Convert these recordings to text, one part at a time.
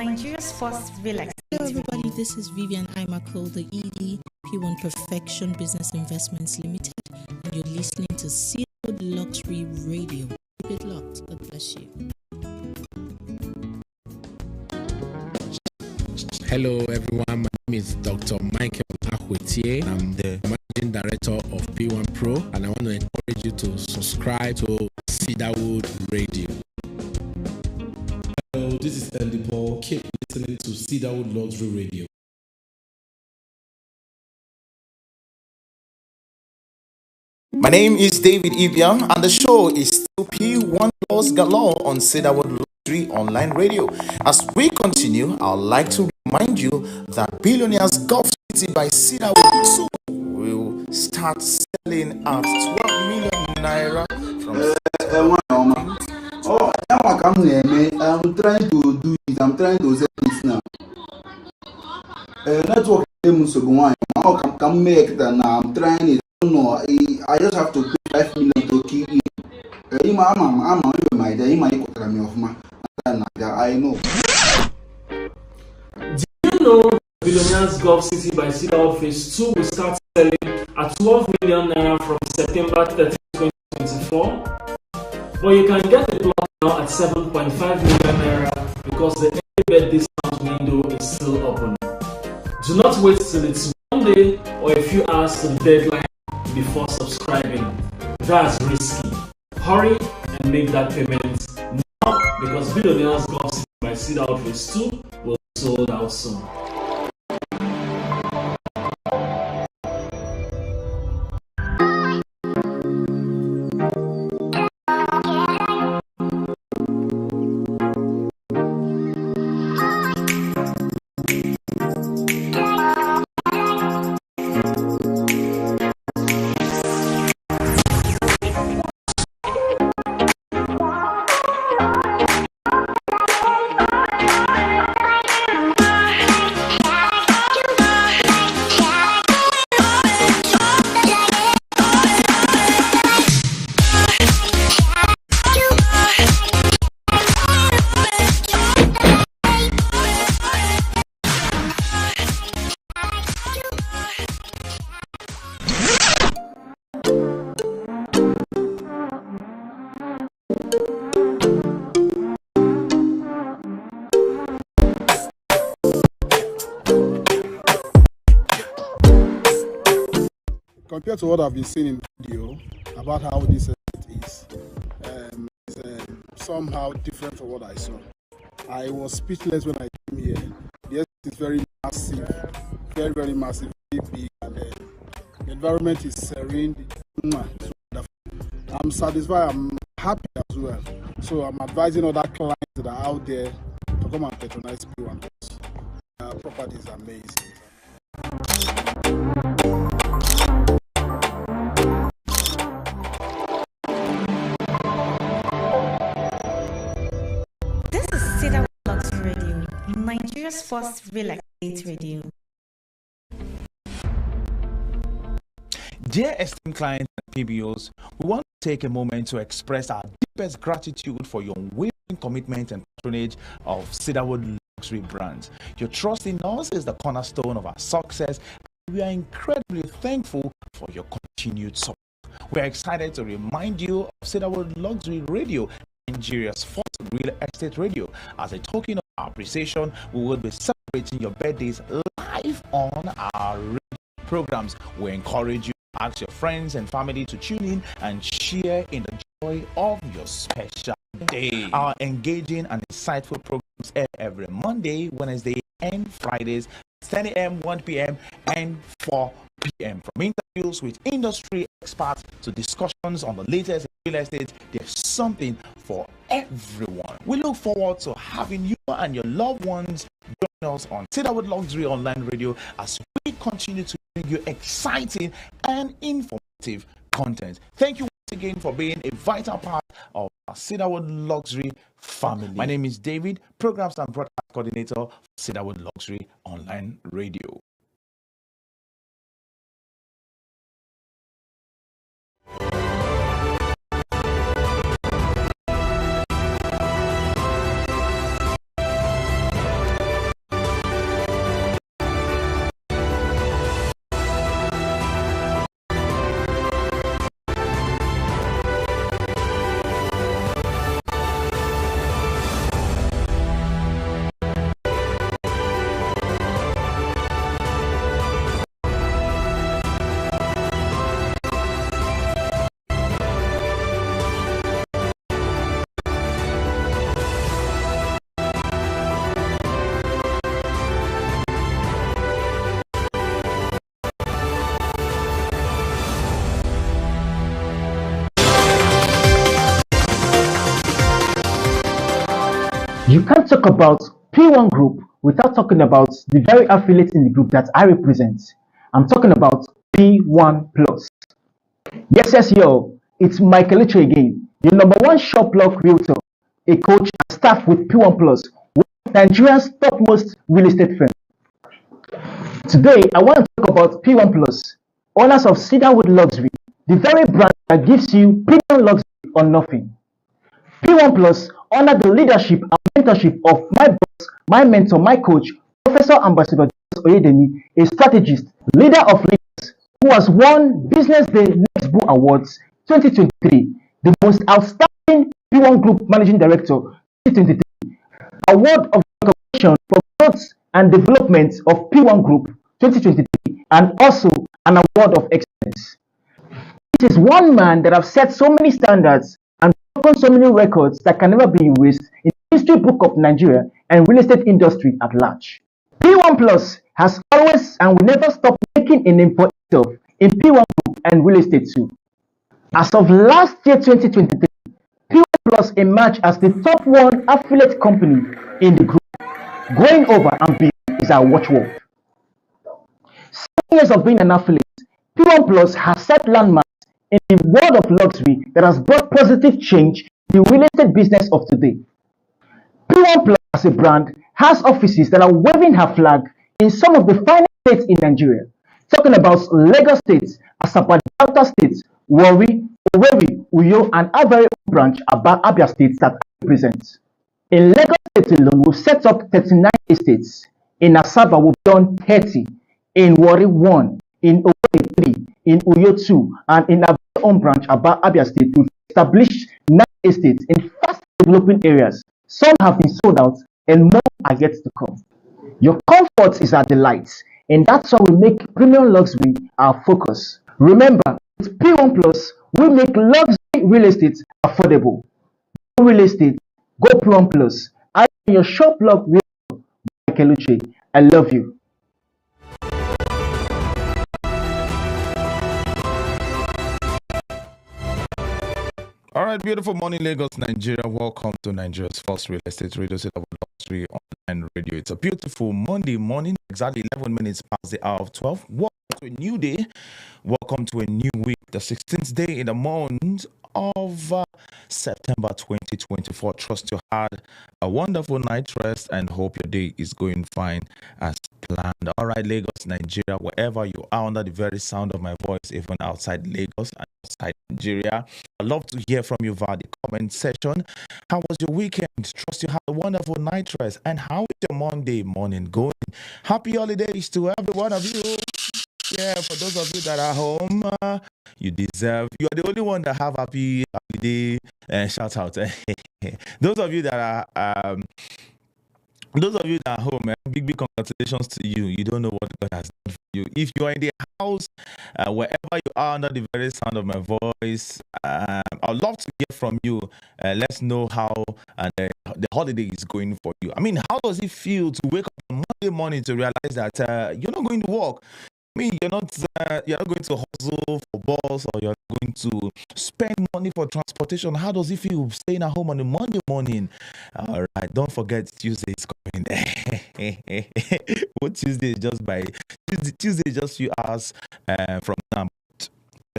Nigeria's first relax. Hello everybody, this is Vivian Imako, the ED, P1 Perfection Business Investments Limited, and you're listening to Cedarwood Luxury Radio. Keep it locked. God bless you. Hello everyone, my name is Dr. Michael Akwetier. I'm the Managing Director of P1 Pro, and I want to encourage you to subscribe to Cedarwood Radio. Hello, this is Andy Paul. Keep listening to Cedarwood Luxury Radio. My name is David Ibiam, and the show is still P1 Plus Galore on Cedarwood Luxury Online Radio. As we continue, I would like to remind you that Billionaires Golf City by Cedarwood 2 will start selling at 12 million naira from I'm trying to do it. I'm trying to say it now. Network can make that now. I'm trying it. No, I just have to pay 5 million to keep it. I know. Do you know Billionaires Golf City by Cedarwood Phase 2 will start selling at 12 million naira from September 30, 2024? But you can get the plot now at 7.5 million naira because the early bird discount window is still open. Do not wait till it's one day or a few hours to the deadline before subscribing. That's risky. Hurry and make that payment now because Billionaires Golf City by Cedarwood Phase 2 will be sold out soon. Compared to what I've been seeing in the video about how this estate is, it's somehow different from what I saw. I was speechless when I came here. The estate is very massive, very, very massive, very big, and the environment is serene. It's wonderful. I'm satisfied, I'm happy as well. So I'm advising other clients that are out there to come and patronize P1. Property is amazing. Nigeria's first real estate radio. Dear esteemed clients and PBOs, we want to take a moment to express our deepest gratitude for your unwavering commitment and patronage of Cedarwood Luxury Brands. Your trust in us is the cornerstone of our success, and we are incredibly thankful for your continued support. We are excited to remind you of Cedarwood Luxury Radio, Nigeria's first real estate radio. As a token of appreciation, we will be celebrating your birthdays live on our radio programs. We encourage you to ask your friends and family to tune in and share in the joy of your special day. Our engaging and insightful programs air every Monday, Wednesday, and Fridays, 10 a.m., 1 p.m., and 4 p.m. From interviews with industry experts to discussions on the latest in real estate, there's something for everyone. We look forward to having you and your loved ones join us on Cedarwood Luxury Online Radio as we continue to bring you exciting and informative content. Thank you once again for being a vital part of our Cedarwood Luxury family. My name is David, Programs and Broadcast Coordinator for Cedarwood Luxury Online Radio. You can't talk about P1 Group without talking about the very affiliate in the group that I represent. I'm talking about P1 Plus. Yes, yo, it's Michael Eluche again, your number one shop block realtor, a coach and staff with P1 Plus, one of Nigeria's topmost real estate firm. Today, I want to talk about P1 Plus, owners of Cedarwood Luxury, the very brand that gives you premium luxury or nothing. P1 Plus honor the leadership and mentorship of my boss, my mentor, my coach, Professor Ambassador Oyedemi, a strategist, leader of leaders, who has won Business Day Next Bull Awards 2023, the most outstanding P1 Group Managing Director 2023, Award of Recognition for Growth and Development of P1 Group 2023, and also an Award of Excellence. This is one man that have set so many standards and broken so many records that can never be erased in the history book of Nigeria and real estate industry at large. P1 Plus has always and will never stop making a name for itself in P1 Group and real estate too. As of last year 2023, P1 Plus emerged as the top one affiliate company in the group. Going over and beyond is our watchword. 7 years of being an affiliate, P1 Plus has set landmarks in the world of luxury that has brought positive change in the real estate business of today. P1 Plus as a brand has offices that are waving her flag in some of the finest states in Nigeria. Talking about Lagos State, Asaba Delta State, Warri, Owerri, Uyo, and our very own branch, Abia State that I represent. In Lagos State alone, we've set up 39 estates. In Asaba, we've done 30. In Warri, 1. In Owerri, 3. In Uyo, 2. And in our own branch, Abia State, we've established 9 estates in fast developing areas. Some have been sold out and more are yet to come. Your comfort is our delight, and that's why we make premium luxury our focus. Remember, with P1 Plus, we make luxury real estate affordable. Go real estate, go P1 Plus. I am your shop blog realtor, Michael Eluche. I love you. All right, beautiful morning, Lagos, Nigeria. Welcome to Nigeria's first real estate radio, Cedarwood Luxury online radio. It's a beautiful Monday morning, exactly 11 minutes past the hour of 12. Welcome to a new day. Welcome to a new week, the 16th day in the month of September 2024. Trust you had a wonderful night rest and hope your day is going fine as planned. All right, Lagos, Nigeria, wherever you are under the very sound of my voice, even outside Lagos and outside Nigeria, I'd love to hear from you via the comment section. How was your weekend? Trust you had a wonderful night rest. And how is your Monday morning going? Happy holidays to every one of you. Yeah, for those of you that are home, you deserve. You are the only one that have happy holiday. Shout out. Those of you that are home, big congratulations to you. You don't know what God has done for you. If you are in the house, wherever you are under the very sound of my voice, I'd love to hear from you. Let's know how the holiday is going for you. I mean, how does it feel to wake up on Monday morning to realize that you're not going to work? I mean, you're not going to hustle for balls, or you're going to spend money for transportation. How does it feel staying at home on a Monday morning? All right, don't forget Tuesday is coming. What Tuesday is just by Tuesday is just few hours from now.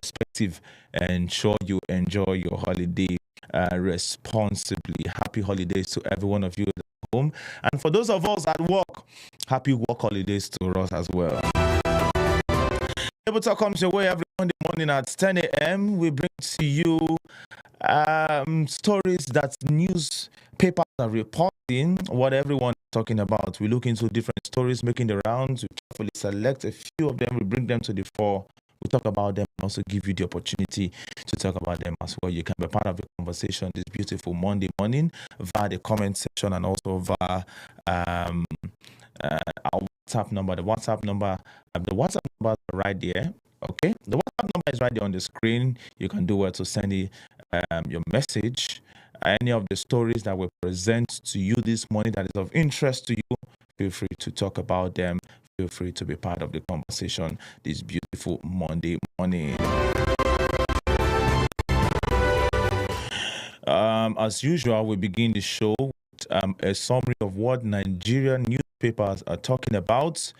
Perspective, and ensure you enjoy your holiday responsibly. Happy holidays to every one of you at home, and for those of us at work, happy work holidays to us as well. Able Talk comes your way every Monday morning at 10 a.m. We bring to you stories that newspapers are reporting, what everyone is talking about. We look into different stories making the rounds. We carefully select a few of them. We bring them to the fore. We talk about them and also give you the opportunity to talk about them as well. You can be part of the conversation this beautiful Monday morning via the comment section and also via our WhatsApp number. The WhatsApp number is right there. Okay, the WhatsApp number is right there on the screen. You can do well to send your message. Any of the stories that we present to you this morning that is of interest to you, feel free to talk about them. Feel free to be part of the conversation this beautiful Monday morning. As usual, we begin the show with a summary of what Nigerian newspapers are talking about.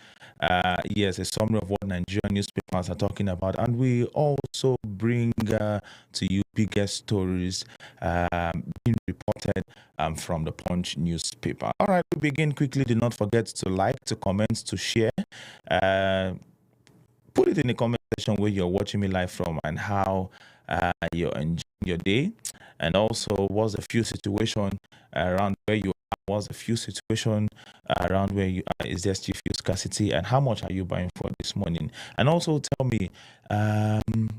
Yes, a summary of what Nigerian newspapers are talking about. And we also bring to you biggest stories being reported from the Punch newspaper. All right, we begin quickly. Do not forget to like, to comment, to share. Put it in the comment section where you're watching me live from and how you're enjoying your day, and also what's the few situation around where you are, what's the few situation around where you are, is there still fuel scarcity, and how much are you buying for this morning? And also tell me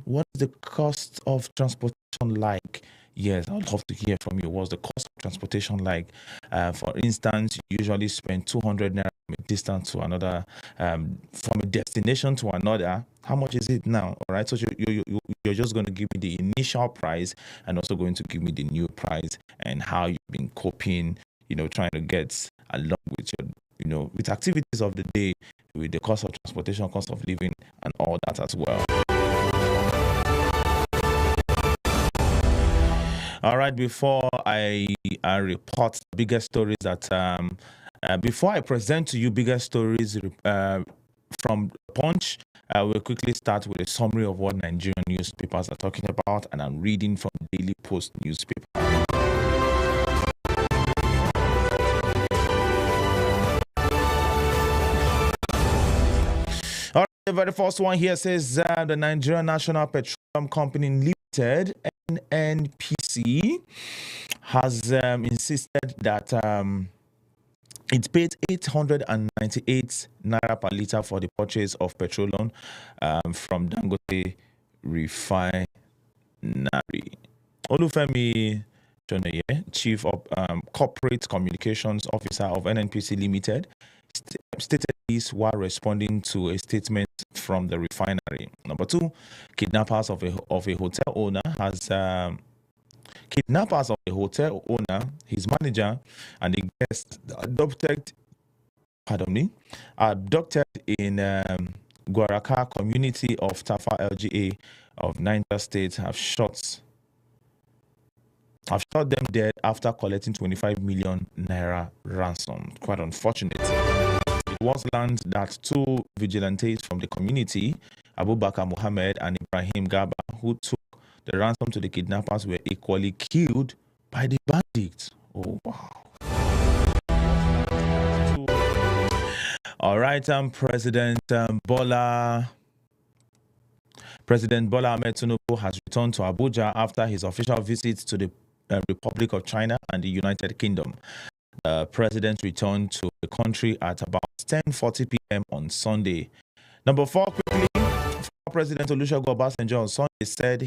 what is the cost of transportation like? Yes, I'd love to hear from you. What's the cost of transportation like? For instance, you usually spend 200 naira from a distance to another, from a destination to another. How much is it now? All right, so you're just going to give me the initial price and also going to give me the new price and how you've been coping, trying to get along with your, with activities of the day, with the cost of transportation, cost of living, and all that as well. All right, before I report the biggest stories that, before I present to you biggest stories from Punch, we'll quickly start with a summary of what Nigerian newspapers are talking about, and I'm reading from Daily Post newspaper. All right, the very first one here says the Nigerian National Petroleum Company Limited, NNPC, has insisted that it paid 898 naira per litre for the purchase of petroleum from Dangote Refinery. Olufemi Choneye, Chief of Corporate Communications Officer of NNPC Limited, stated this while responding to a statement from the refinery. Number two, kidnappers of a hotel owner his manager, and the guest abducted in Guaraka community of Tafa LGA of Niger State have shot them dead after collecting 25 million naira ransom. Quite unfortunate. It was learned that two vigilantes from the community, Abubakar Mohammed and Ibrahim Gaba, who took the ransom to the kidnappers, were equally killed by the bandits. Oh, wow. All right, President Bola Ahmed Tinubu has returned to Abuja after his official visit to the Republic of China and the United Kingdom. The president returned to the country at about 10:40 p.m. on Sunday. Number four, quickly, President Olusegun Obasanjo on Sunday said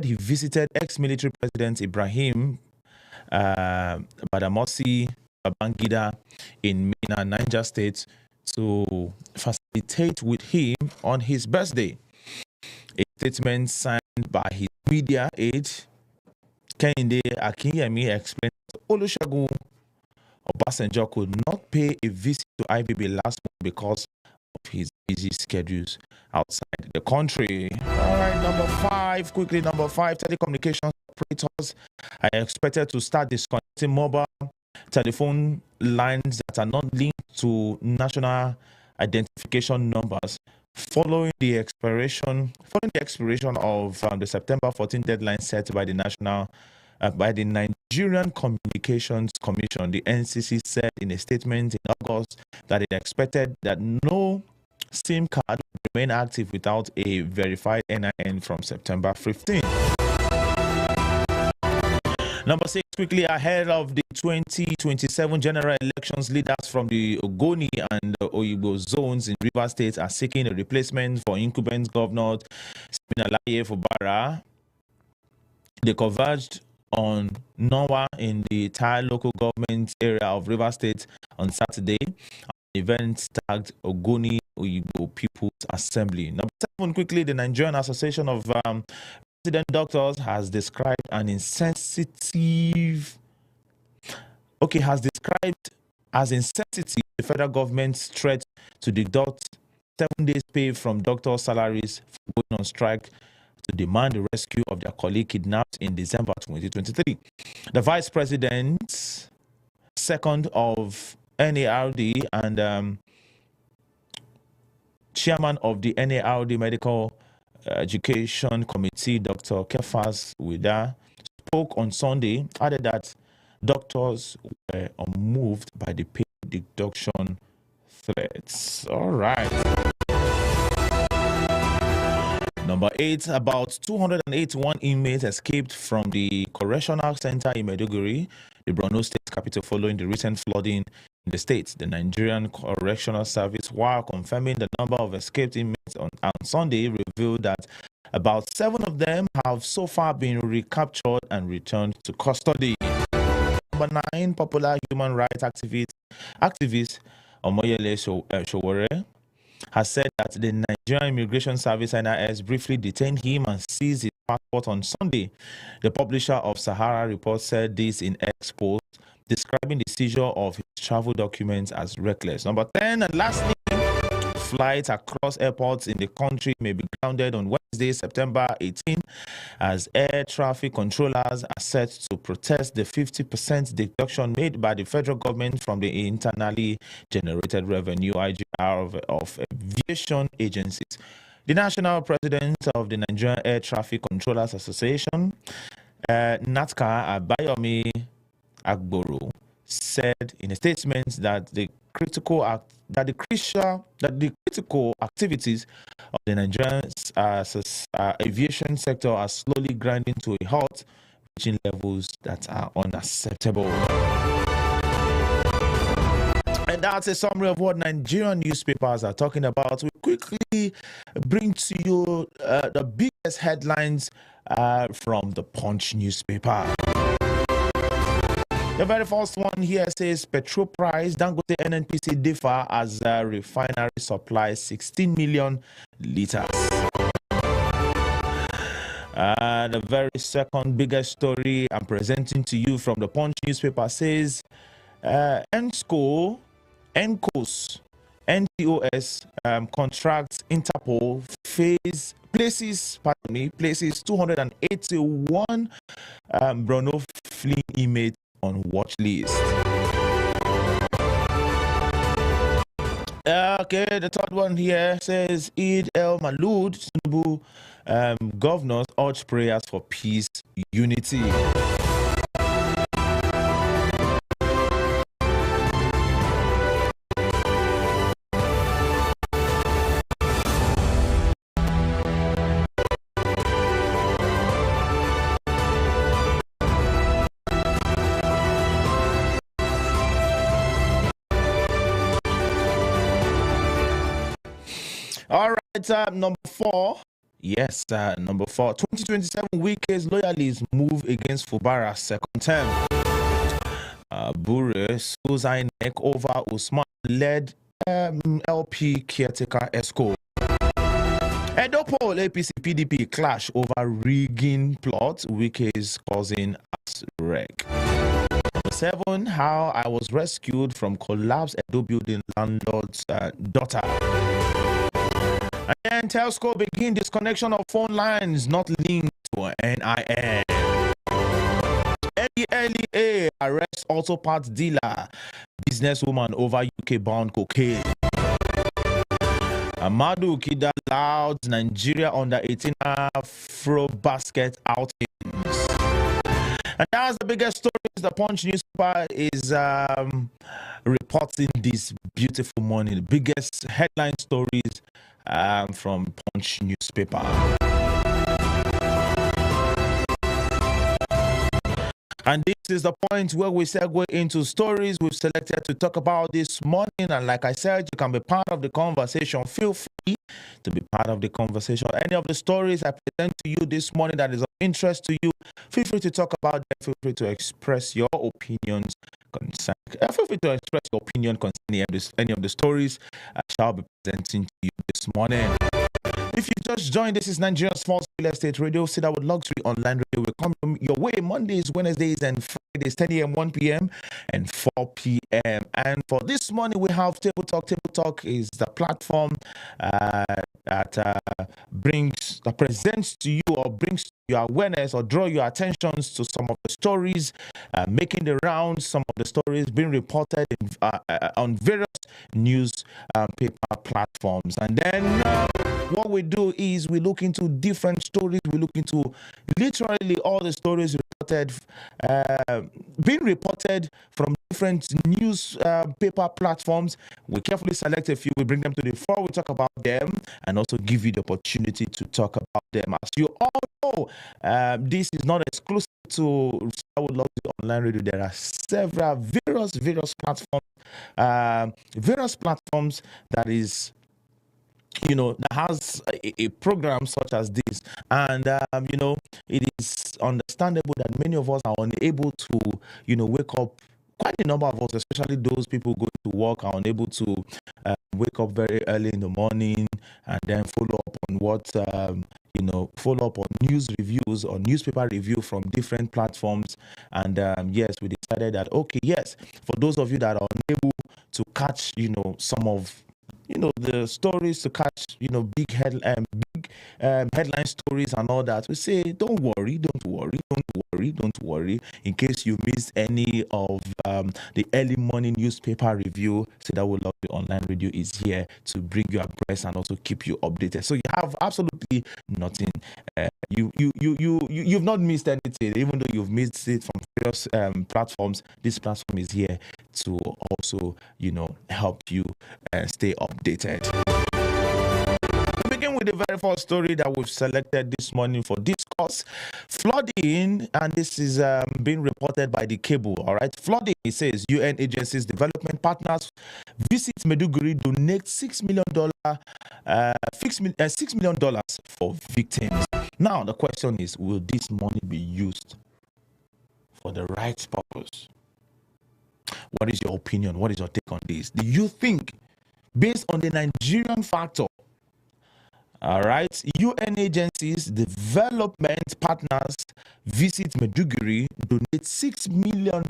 he visited ex-military President Ibrahim Badamasi Babangida in Mina, Niger State, to facilitate with him on his birthday. A statement signed by his media aide, Kehinde Akinyemi, explained that Olusegun Obasanjo could not pay a visit to IBB last month because of his busy schedules outside the country. All right, number five, telecommunications operators are expected to start disconnecting mobile telephone lines that are not linked to national identification numbers following the expiration of the September 14 deadline set by the Nigerian Communications Commission. The NCC said in a statement in August that it expected that no SIM card would remain active without a verified NIN from September 15. Number six, quickly, ahead of the 2027 general elections, leaders from the Ogoni and Oyibo zones in Rivers State are seeking a replacement for incumbent Governor Siminalayi Fubara. They converged on Nowa in the entire local government area of Rivers State on Saturday. An event tagged Ogoni Oyibo People's Assembly. Number seven, quickly, the Nigerian Association of Resident Doctors has described as insensitive the federal government's threat to deduct 7 days pay from doctors' salaries for going on strike to demand the rescue of their colleague kidnapped in December 2023. The vice president second of NARD and chairman of the NARD Medical Education Committee, Dr. Kefas Wida, spoke on Sunday, added that doctors were unmoved by the pay deduction threats. All right. Number 8, about 281 inmates escaped from the correctional center in Maiduguri, the Borno State capital, following the recent flooding in the state. The Nigerian Correctional Service, while confirming the number of escaped inmates on Sunday, revealed that about 7 of them have so far been recaptured and returned to custody. Number 9, popular human rights activist Omoyele Sowore has said that the Nigerian Immigration Service NIS briefly detained him and seized his passport on Sunday. The publisher of Sahara Report said this in X post, describing the seizure of his travel documents as reckless. Number 10, and lastly, flights across airports in the country may be grounded on Wednesday, September 18, as air traffic controllers are set to protest the 50% deduction made by the federal government from the internally generated revenue IGR of aviation agencies. The national president of the Nigerian Air Traffic Controllers Association, NATCA, Abayomi Agboro, said in a statement that the critical activities of the Nigerian aviation sector are slowly grinding to a halt, reaching levels that are unacceptable. And that's a summary of what Nigerian newspapers are talking about. We quickly bring to you the biggest headlines from the Punch newspaper. The very first one here says petrol price, Dangote NNPC differ as refinery supplies 16 million liters. The very second biggest story I'm presenting to you from the Punch newspaper says NTOS contracts Interpol places 281 Borno fleeing inmates on watch list. Okay, the third one here says Eid El Malud, Tinubu governors urge prayers for peace, unity. All right, number 4. Yes, number 4. 2027 Wike's loyalists move against Fubara's second term. Bure sues INEC over Usman led LP caretaker ESCO. Edopol APC PDP clash over rigging plot. Wike is causing us wreck. Number 7. How I was rescued from collapsed Edo building landlord's daughter. And Telco begin disconnection of phone lines not linked to NIN. NDLEA arrests auto parts dealer, businesswoman over UK bound cocaine. Amadu Kida louds Nigeria under 18 Afro basket outings. And that's the biggest stories the Punch newspaper is reporting this beautiful morning. The biggest headline stories from Punch newspaper. And this is the point where we segue into stories we've selected to talk about this morning. And like I said, you can be part of the conversation. Feel free to be part of the conversation. Any of the stories I present to you this morning that is of interest to you, feel free to talk about them. Feel free to express your opinions feel free to express your opinion concerning any of the stories I shall be presenting to you this morning. If you just joined, this is Nigeria's first real estate radio, Cedarwood Luxury Online Radio. We come your way Mondays, Wednesdays, and Fridays, 10 a.m., 1 p.m., and 4 p.m. And for this morning, we have Table Talk. Table Talk is the platform that presents to you or brings your awareness or draw your attentions to some of the stories making the rounds, some of the stories being reported on various news paper platforms. And then what we do is we look into different stories. We look into literally all the stories reported, being reported from different news paper platforms. We carefully select a few, we bring them to the fore, we talk about them, and also give you the opportunity to talk about them. As you all know, this is not exclusive to Cedarwood Luxury Online Radio. There are several various platforms that is, that has a program such as this. And it is understandable that many of us are unable to wake up. Quite a number of us, especially those people going to work, are unable to wake up very early in the morning and then follow up on follow up on news reviews or newspaper review from different platforms. And yes, we decided that, okay, yes, for those of you that are unable to catch, some of the stories, to catch big headline stories and all that, we say don't worry, in case you missed any of the early morning newspaper review. Cedarwood Luxury Online Radio is here to bring you abreast and also keep you updated, so you have absolutely nothing. You've not missed anything, even though you've missed it from various platforms. This platform is here to also help you stay updated. We begin with the very first story that we've selected this morning for discourse. Flooding, and this is being reported by the Cable. All right, flooding. It says UN agencies, development partners visit Meduguri, donate $6 million for victims. Now the question is, will this money be used for the right purpose? What is your opinion? What is your take on this? Do you think, based on the Nigerian factor, all right, UN agencies, development partners visit Meduguri, donate $6 million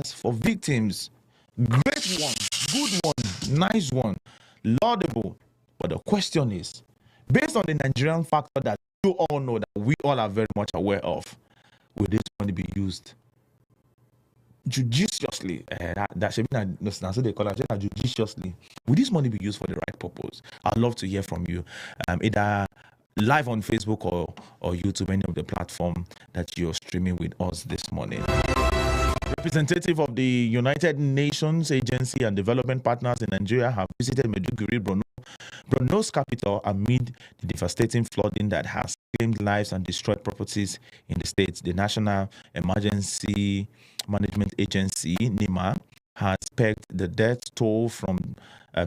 for victims? Great one, good one, nice one, laudable. But the question is, based on the Nigerian factor that you all know, that we all are very much aware of, will this money be used judiciously? That should be so they call it judiciously. Will this money be used for the right purpose? I'd love to hear from you, either live on Facebook or YouTube, any of the platform that you're streaming with us this morning. Representative of the United Nations Agency and Development Partners in Nigeria have visited Meduguri, Borno's capital, amid the devastating flooding that has claimed lives and destroyed properties in the state. The National Emergency Management Agency, NEMA, has pegged the death toll from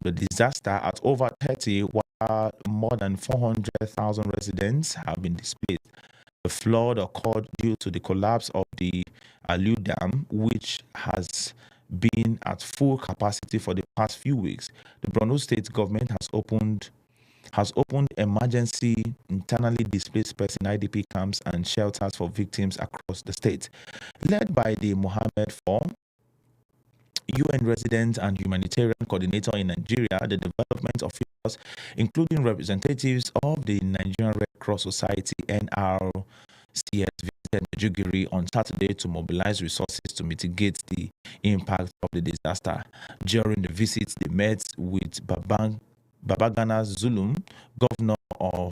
the disaster at over 30, while more than 400,000 residents have been displaced. The flood occurred due to the collapse of the Alu Dam, which has been at full capacity for the past few weeks. The Borno State government has opened emergency internally displaced person IDP camps and shelters for victims across the state. Led by the Mohammed IV, UN resident and humanitarian coordinator in Nigeria, the development officials, including representatives of the Nigerian Red Cross Society, NRCS, visited Meduguri on Saturday to mobilize resources to mitigate the impact of the disaster. During the visit, they met with Babagana Zulum, governor of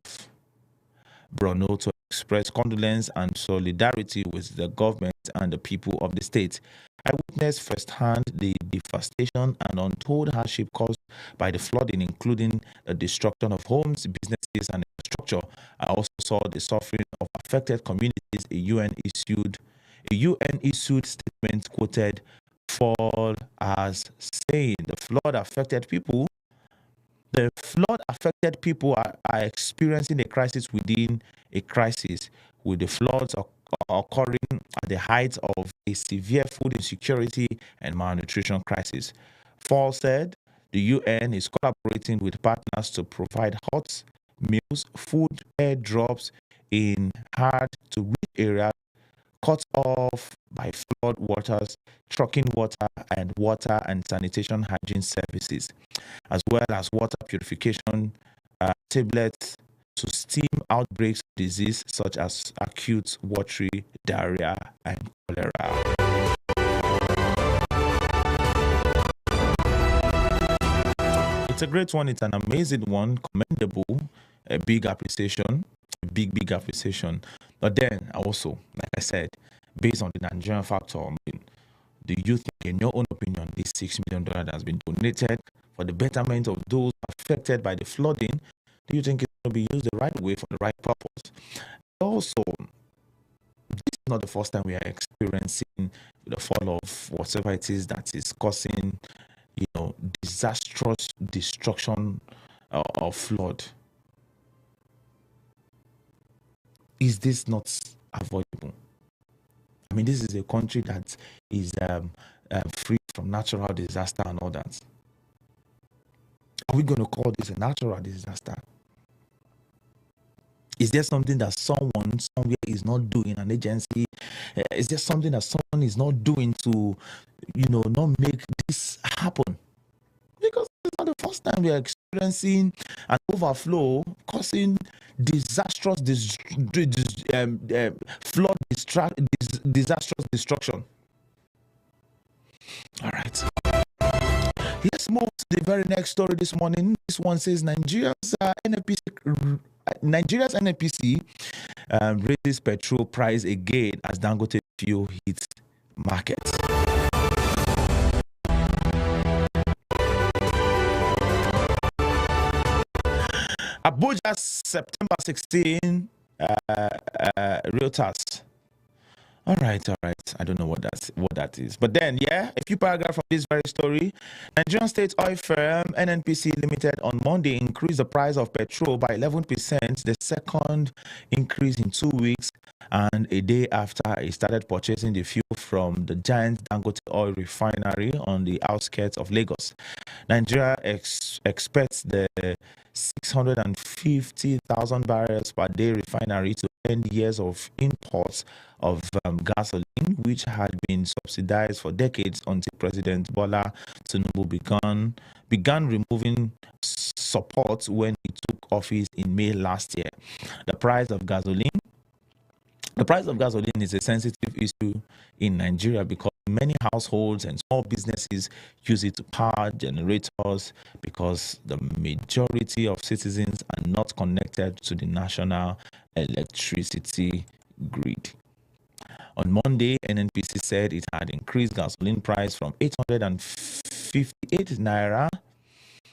Borno, to express condolence and solidarity with the government and the people of the state. I witnessed firsthand the devastation and untold hardship caused by the flooding, including the destruction of homes, businesses, and infrastructure. I also saw the suffering of affected communities. A UN issued statement quoted fall as saying the flood affected people are experiencing a crisis within a crisis, with the floods occurring at the height of a severe food insecurity and malnutrition crisis. Fall said the UN is collaborating with partners to provide hot meals, food airdrops in hard-to-reach areas cut off by flood waters, trucking water, and water and sanitation hygiene services, as well as water purification tablets to stem outbreaks of disease such as acute watery diarrhea and cholera. It's a great one. It's an amazing one, commendable, a big appreciation, big appreciation. But then also, like I said, based on the Nigerian factor, do you think, in your own opinion, this $6 million that has been donated for the betterment of those affected by the flooding, do you think it's going to be used the right way for the right purpose? Also, this is not the first time we are experiencing the fall of whatever it is that is causing, disastrous destruction or flood. Is this not avoidable? I mean, this is a country that is free from natural disaster and all that. Are we going to call this a natural disaster? Is there something that someone somewhere is not doing, an agency? Is there something that someone is not doing to, not make this happen? Because it's not the first time we are experiencing an overflow causing disastrous disastrous destruction. All right. Let's move to the very next story this morning. This one says Nigeria's NNPC raises petrol price again as Dangote fuel hits market. Abuja's September 16 Reuters. All right. I don't know what that is. But then, a few paragraphs from this very story. Nigerian state oil firm NNPC Limited on Monday increased the price of petrol by 11%, the second increase in 2 weeks, and a day after it started purchasing the fuel from the giant Dangote oil refinery on the outskirts of Lagos. Nigeria expects the 650,000 barrels per day refinery to end years of imports of gasoline, which had been subsidized for decades until President Bola Tinubu began removing support when he took office in May last year. The price of gasoline is a sensitive issue in Nigeria because many households and small businesses use it to power generators because the majority of citizens are not connected to the national electricity grid. On Monday, NNPC said it had increased gasoline price from 858 naira,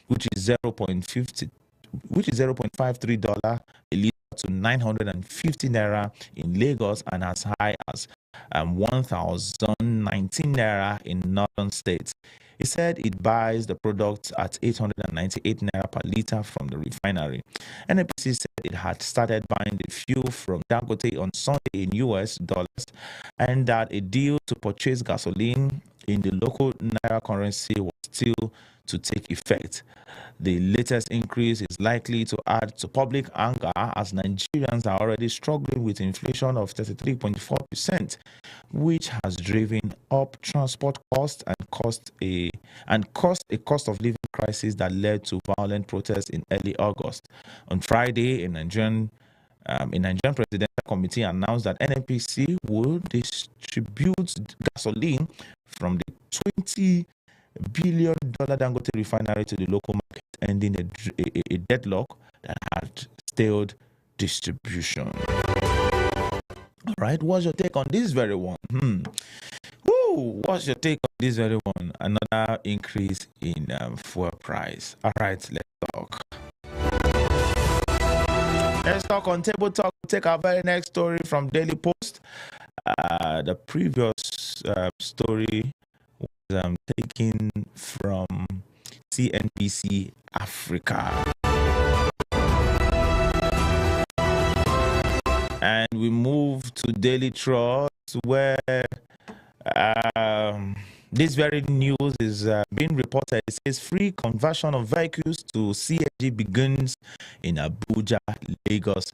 which is $0.53 a liter, to 950 naira in Lagos and as high as 1,019 naira in northern states. He said it buys the product at 898 naira per liter from the refinery. NNPC said it had started buying the fuel from Dangote on Sunday in US dollars, and that a deal to purchase gasoline in the local naira currency was still to take effect. The latest increase is likely to add to public anger as Nigerians are already struggling with inflation of 33.4%, which has driven up transport costs and caused a cost of living crisis that led to violent protests in early August. On Friday, a Nigerian Presidential Committee announced that NNPC will distribute gasoline from the $20 billion Dangote refinery to the local market, ending a deadlock that had stalled distribution. All right, what's your take on this very one? What's your take on this very one? Another increase in fuel price. All right, let's talk. Let's talk on Table Talk. We'll take our very next story from Daily Post. The previous story was taken from CNBC Africa. And we move to Daily Trust, where This very news is being reported. It says free conversion of vehicles to CNG begins in Abuja, Lagos,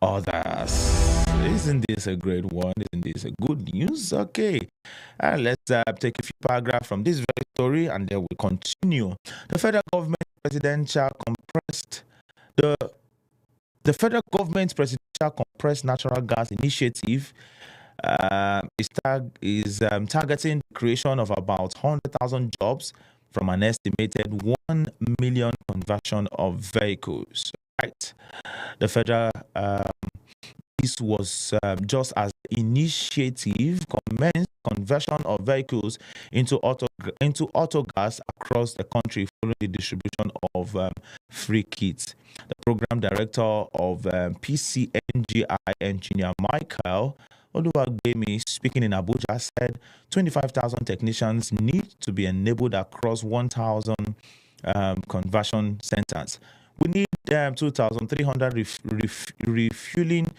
others. Isn't this a great one? Isn't this a good news? Okay. Let's take a few paragraphs from this very story and then we'll continue. The federal government presidential compressed the federal government's presidential compressed natural gas initiative is targeting the creation of about 100,000 jobs from an estimated 1 million conversion of vehicles. Right, the federal this was just as initiative commenced conversion of vehicles into auto gas across the country following the distribution of free kits. The program director of PCNGI, engineer Michael Oluwagbemi, speaking in Abuja, said 25,000 technicians need to be enabled across 1,000 conversion centers. We need 2,300 refueling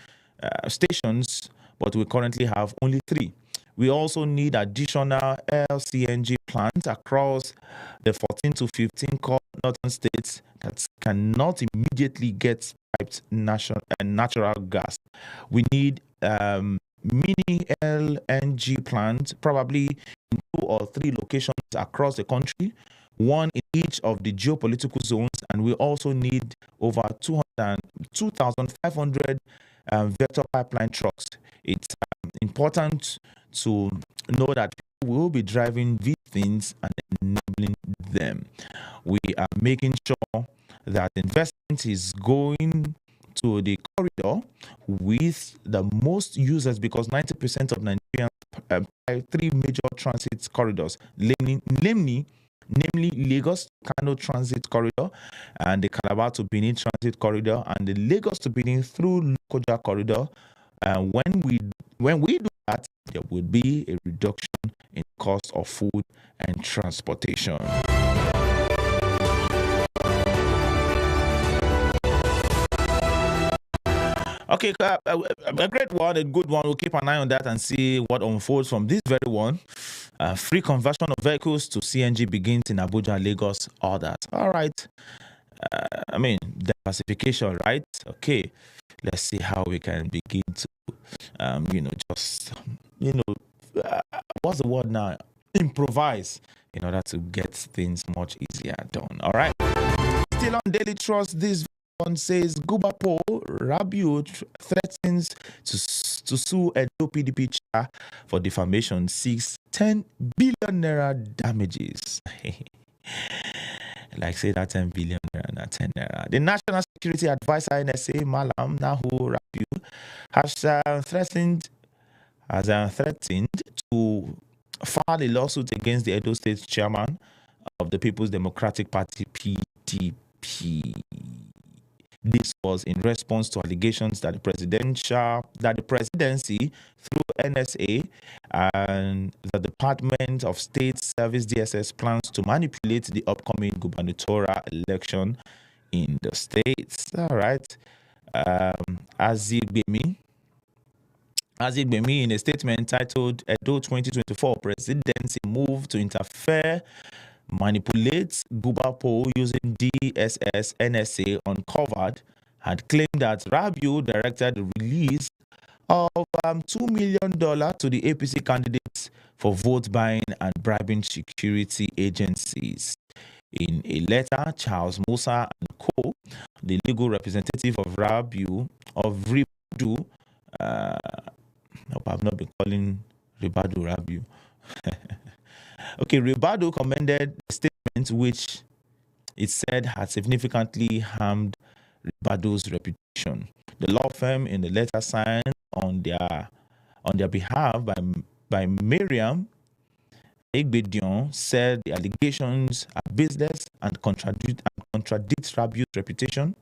stations, but we currently have only 3. We also need additional LCNG plants across the 14 to 15 core northern states that cannot immediately get piped natural gas. We need mini LNG plants, probably in 2 or 3 locations across the country, 1 in each of the geopolitical zones, and we also need over 2,500 vector pipeline trucks. It's important to know that people will be driving these things and enabling them. We are making sure that investment is going to the corridor with the most users, because 90% of Nigerians have 3 major transit corridors, namely Lagos Kano Transit Corridor and the Calabar to Benin Transit Corridor and the Lagos to Benin through Lokoja Corridor. When we do that, there will be a reduction in cost of food and transportation. Okay, a great one, a good one. We'll keep an eye on that and see what unfolds from this very one. Free conversion of vehicles to CNG begins in Abuja, Lagos, all that. All right. Diversification, right? Okay. Let's see how we can begin to, what's the word now? Improvise in order to get things much easier done. All right. Still on Daily Trust, this one says Gubapo Rabiu threatens to sue Edo PDP chair for defamation, seeks 10 billion naira damages. Like say that 10 billion naira, not 10 naira. The National Security Advisor NSA Malam Nahu Rabiu has threatened to file a lawsuit against the Edo State chairman of the People's Democratic Party PDP. This was in response to allegations that the presidency through NSA and the Department of State Service DSS plans to manipulate the upcoming gubernatorial election in the states. All right. Azigbemi, in a statement titled Edo 2024 Presidency Move to Interfere, Manipulates Gubapo using DSS NSA uncovered, had claimed that Rabiu directed the release of $2 million to the APC candidates for vote buying and bribing security agencies. In a letter, Charles Musa and Co., the legal representative of Ribadu, I hope I've not been calling Ribadu Rabiu. Okay, Ribadu commended the statement, which it said had significantly harmed Ribadu's reputation. The law firm in the letter signed on their behalf by Miriam Egbedion said the allegations are baseless and contradict Rabiu's reputation,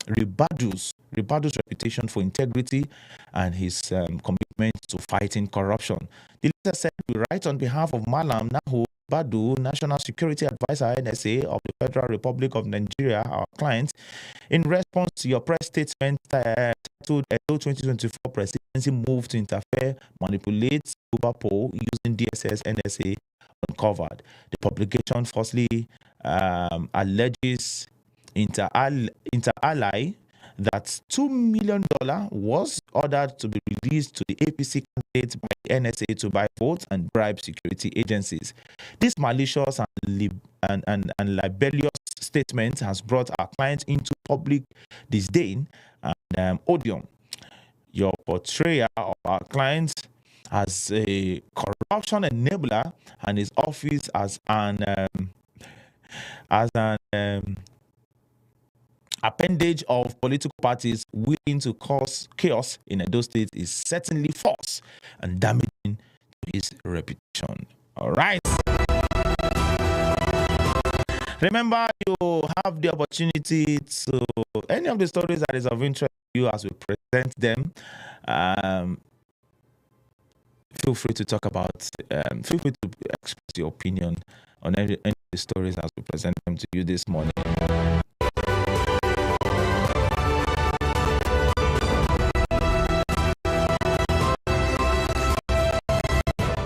Ribadu's reputation for integrity, and his commitment to fighting corruption. The letter said, "We write on behalf of Malam Nahu Badu, National Security Advisor NSA of the Federal Republic of Nigeria, our client, in response to your press statement titled Edo 2024 Presidency Move to Interfere, Manipulate, Gubapo using DSS NSA uncovered. The publication falsely alleges Inter Ally that $2 million was ordered to be released to the APC candidates by the NSA to buy votes and bribe security agencies. This malicious and libelous statement has brought our clients into public disdain and odium. Your portrayal of our clients as a corruption enabler and his office as an appendage of political parties willing to cause chaos in Edo State is certainly false and damaging to his reputation. All right. Remember, you have the opportunity to any of the stories that is of interest to you as we present them. Feel free to talk about, feel free to express your opinion on any of the stories as we present them to you this morning.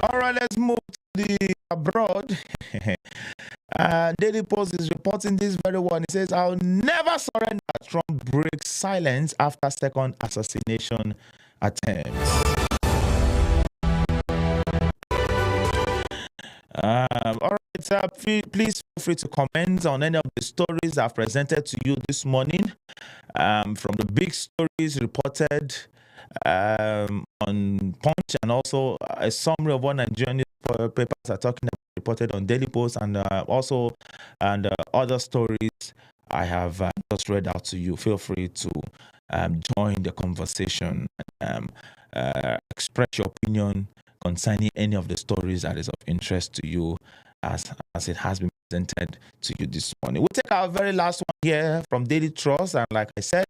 All right, let's move to the abroad. Daily Post is reporting this very one. It says, "I'll never surrender." Trump breaks silence after second assassination attempt. All right, please feel free to comment on any of the stories I've presented to you this morning. From the big stories reported on Punch, and also a summary of what Nigerian newspapers are talking about, reported on Daily Post, and also other stories I have just read out to you. Feel free to join the conversation and express your opinion concerning any of the stories that is of interest to you as it has been presented to you this morning. We'll take our very last one here from Daily Trust, and like I said,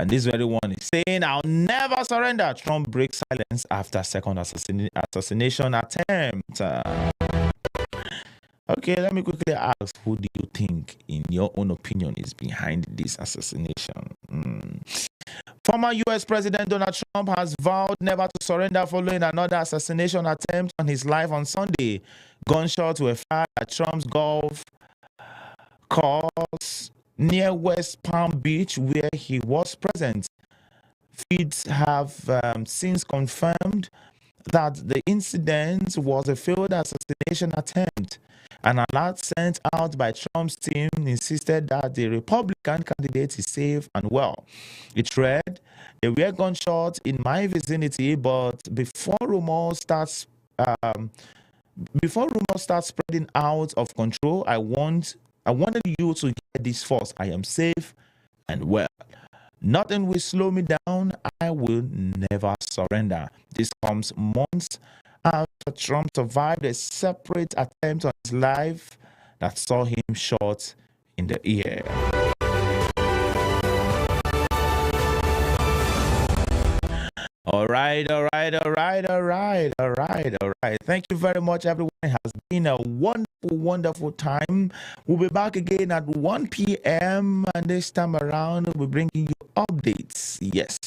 this very one is saying, "I'll never surrender." Trump breaks silence after second assassination attempt. Okay, let me quickly ask, who do you think, in your own opinion, is behind this assassination? Former U.S. President Donald Trump has vowed never to surrender following another assassination attempt on his life on Sunday. Gunshots were fired at Trump's golf course near West Palm Beach, where he was present. Feeds have since confirmed that the incident was a failed assassination attempt. An alert sent out by Trump's team insisted that the Republican candidate is safe and well. It read, "There were gunshots in my vicinity, but before rumors start spreading out of control, I wanted you to hear this first. I am safe and well. Nothing will slow me down. I will never surrender." This comes months after Trump survived a separate attempt on his life that saw him shot in the ear. All right. Thank you very much, everyone. It has been a wonderful time. We'll be back again at 1 p.m. and this time around we'll be bringing you updates, yes,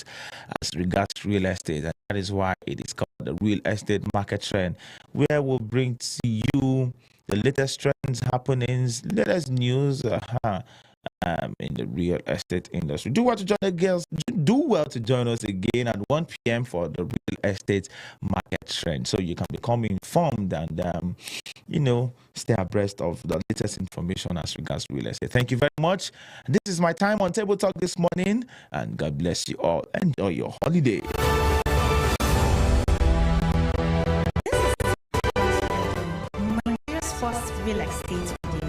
as regards real estate. And that is why it is called the Real Estate Market Trend, where we'll bring to you the latest trends, happenings, latest news in the real estate industry. Do well to join us again at 1 p.m. for the Real Estate Market Trend, so you can become informed and stay abreast of the latest information as regards real estate. Thank you very much. This is my time on Table Talk this morning, and God bless you all. Enjoy your holiday. Nigeria's first real estate radio.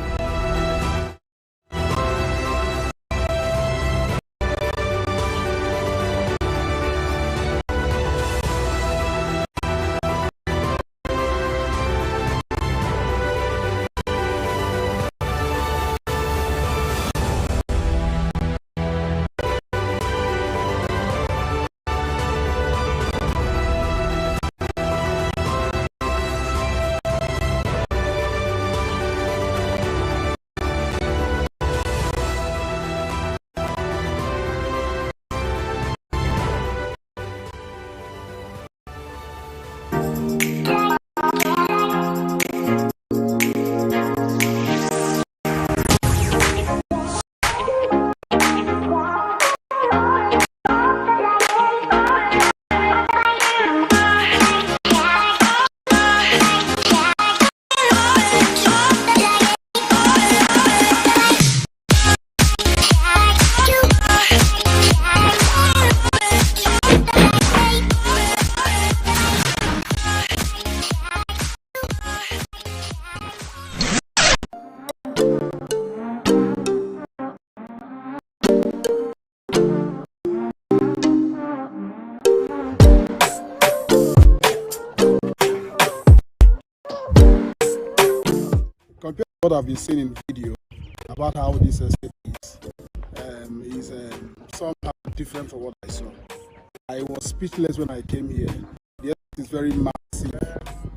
what I've been seeing in video about how this estate is somehow different from what I saw. I was speechless when I came here. The estate is very massive,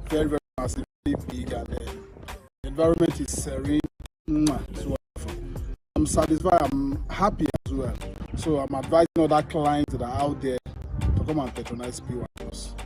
very, very massive, very big, and the environment is serene. It's wonderful. I'm satisfied, I'm happy as well. So I'm advising other clients that are out there to come and patronize P1 Plus.